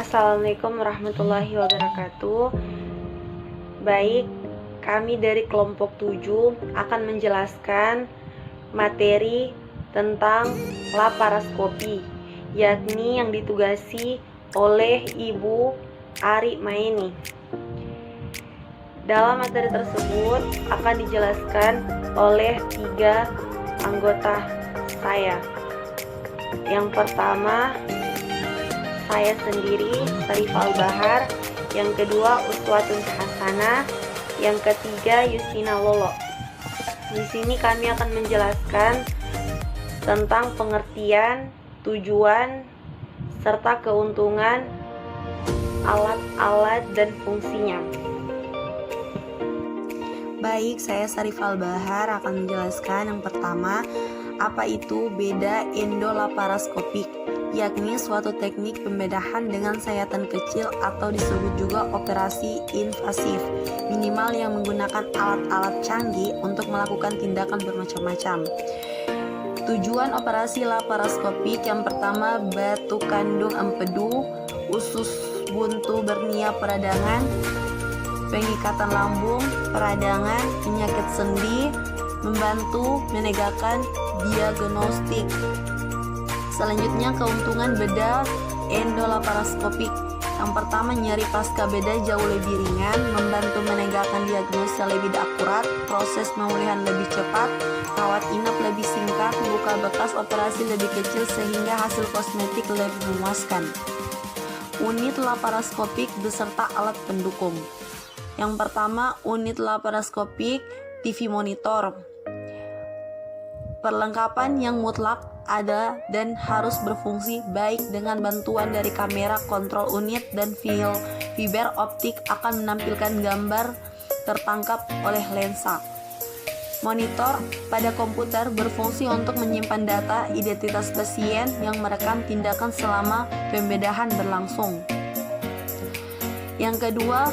Assalamualaikum warahmatullahi wabarakatuh. Baik, kami dari kelompok 7 akan menjelaskan materi tentang laparaskopi, yakni yang ditugasi oleh Ibu Ari Maeni. Dalam materi tersebut akan dijelaskan oleh 3 anggota saya. Yang pertama, saya sendiri, Sarifah Al-Bahar. Yang kedua, Uswatun Hasanah. Yang ketiga, Yustina Lolo. Di sini kami akan menjelaskan tentang pengertian, tujuan, serta keuntungan alat-alat dan fungsinya. Baik, saya Sarifah Al-Bahar akan menjelaskan yang pertama, apa itu beda endolaparoskopik, yakni suatu teknik pembedahan dengan sayatan kecil atau disebut juga operasi invasif, minimal yang menggunakan alat-alat canggih untuk melakukan tindakan bermacam-macam. Tujuan operasi laparoskopik yang pertama, batu kandung empedu, usus buntu bernia peradangan, pengikatan lambung, peradangan, penyakit sendi, membantu menegakkan diagnostik. Selanjutnya, keuntungan bedah endolaparoskopik. Yang pertama, nyeri pasca beda jauh lebih ringan, membantu menegakkan diagnosa lebih akurat, proses pemulihan lebih cepat, rawat inap lebih singkat, buka bekas operasi lebih kecil sehingga hasil kosmetik lebih memuaskan. Unit laparoskopik beserta alat pendukung. Yang pertama, unit laparoskopik TV monitor. Perlengkapan yang mutlak ada dan harus berfungsi baik dengan bantuan dari kamera kontrol unit dan fiber optik akan menampilkan gambar tertangkap oleh lensa. Monitor pada komputer berfungsi untuk menyimpan data identitas pasien yang merekam tindakan selama pembedahan berlangsung. Yang kedua,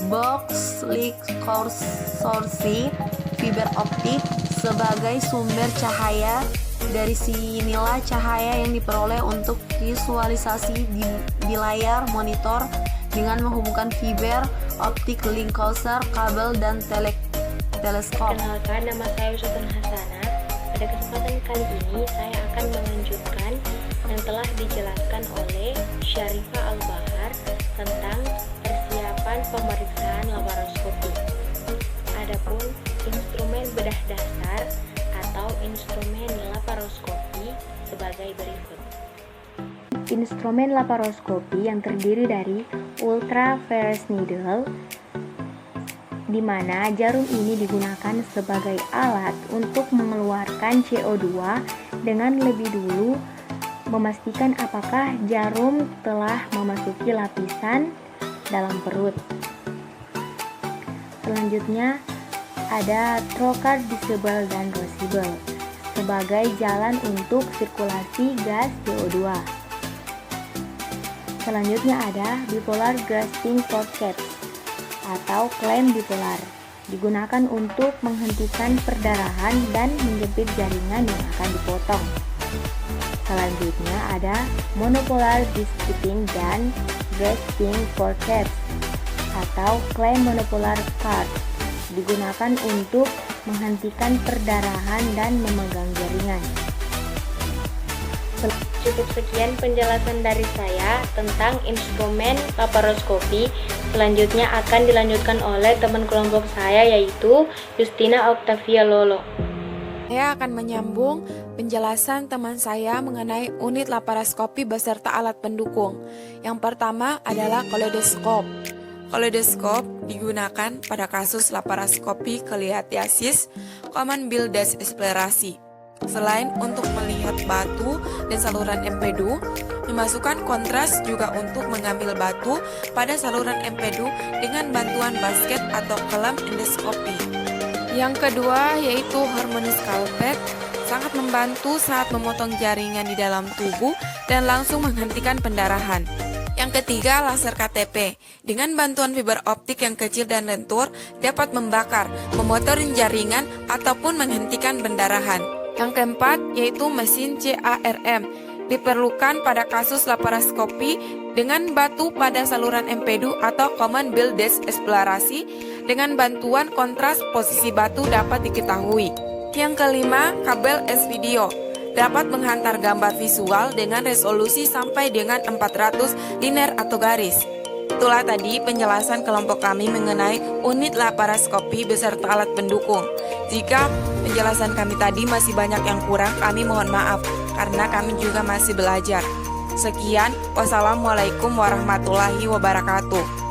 box light source fiber optik sebagai sumber cahaya. Dari sinilah cahaya yang diperoleh untuk visualisasi di layar monitor dengan menghubungkan fiber optik link coaster, kabel, dan teleskop. Kenalkan, nama saya Uswatun Hasanah. Pada kesempatan kali ini saya akan melanjutkan yang telah dijelaskan oleh Sarifah Al-Bahar tentang persiapan pemeriksaan laparoskopi. Adapun instrumen bedah dasar atau instrumen laparoskopi sebagai berikut. Instrumen laparoskopi yang terdiri dari ultraviolet needle, di mana jarum ini digunakan sebagai alat untuk mengeluarkan CO2 dengan lebih dulu memastikan apakah jarum telah memasuki lapisan dalam perut. Selanjutnya ada trocar visible dan rosible sebagai jalan untuk sirkulasi gas CO2. Selanjutnya ada bipolar grasping forceps atau klem bipolar, digunakan untuk menghentikan perdarahan dan menjepit jaringan yang akan dipotong. Selanjutnya ada monopolar districting dan grasping forceps atau klem monopolar card, digunakan untuk menghentikan perdarahan dan memegang jaringan. Cukup sekian penjelasan dari saya tentang instrumen laparoskopi. Selanjutnya akan dilanjutkan oleh teman kelompok saya, yaitu Yustina Octavia Lolo. Saya akan menyambung penjelasan teman saya mengenai unit laparoskopi beserta alat pendukung. Yang pertama adalah kaleidoskop. Kaleidoskop digunakan pada kasus laparoskopi kelihatiasis common bile-duct eksplorasi. Selain untuk melihat batu dan saluran empedu, memasukkan kontras juga untuk mengambil batu pada saluran empedu dengan bantuan basket atau kelam endoskopi. Yang kedua yaitu harmonis scalpel, sangat membantu saat memotong jaringan di dalam tubuh dan langsung menghentikan pendarahan. Yang ketiga, laser KTP. Dengan bantuan fiber optik yang kecil dan lentur, dapat membakar, memotorin jaringan, ataupun menghentikan pendarahan. Yang keempat, yaitu mesin CARM. diperlukan pada kasus laparoskopi dengan batu pada saluran empedu atau common bile duct eksplorasi dengan bantuan kontras posisi batu dapat diketahui. Yang kelima, kabel S-video dapat menghantar gambar visual dengan resolusi sampai dengan 400 linear atau garis. Itulah tadi penjelasan kelompok kami mengenai unit laparoskopi beserta alat pendukung. Jika penjelasan kami tadi masih banyak yang kurang, kami mohon maaf karena kami juga masih belajar. Sekian, wassalamualaikum warahmatullahi wabarakatuh.